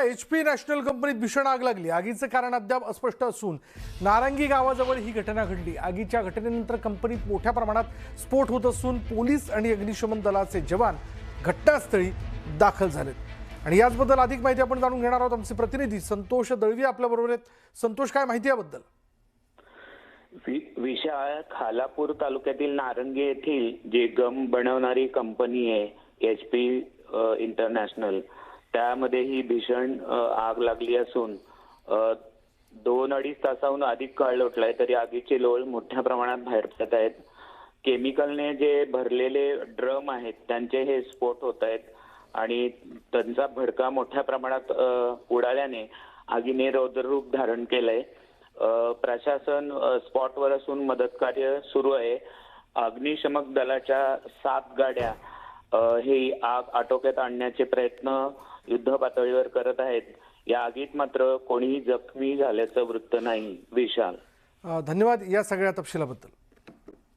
पुण्यातल्या HP national कंपनीत भीषण आग लागली। आगीचं कारण अद्याप अस्पष्ट असून नारंगी गावाजवळ ही घटना घडली। आगीच्या घटनेनंतर कंपनीत मोठ्या प्रमाणात स्फोट होत असून पोलीस आणि अग्निशमन दलाचे जवान घटनास्थळी दाखल झालेत। आणि याचबद्दल अधिक माहिती आपण जाणून घेणार आहोत। आमचे प्रतिनिधी संतोष दळवी आपल्या बरोबर आहेत। संतोष, काय माहिती याबद्दल? विशाळ खालापूर तालुक्यातील नारंगी येथील जे गम बनवणारी कंपनी आहे HP इंटरनॅशनल, त्यामध्ये ही भीषण आग लागली असून 2-2.5 तासाहून अधिक काळ लोटलाय तरी आगीची लोळ मोठ्या प्रमाणात बाहेर पडत आहेत। केमिकलने जे भरलेले ड्रम आहेत त्यांचे हे स्फोट होत आहेत आणि त्यांचा भडका मोठ्या प्रमाणात उडाल्याने आगीने रौद्ररूप धारण केलंय। प्रशासन स्पॉटवर असून मदत कार्य सुरू आहे। अग्निशमक दलाच्या 7 गाड्या ही आग आटोक्यात आणण्याचे प्रयत्न युद्ध पातळीवर करत आहेत। या आगीत मात्र कोणीही जखमी झाल्याचं वृत्त नाही। विशाल, धन्यवाद या सगळ्या तपशिलाबद्दल।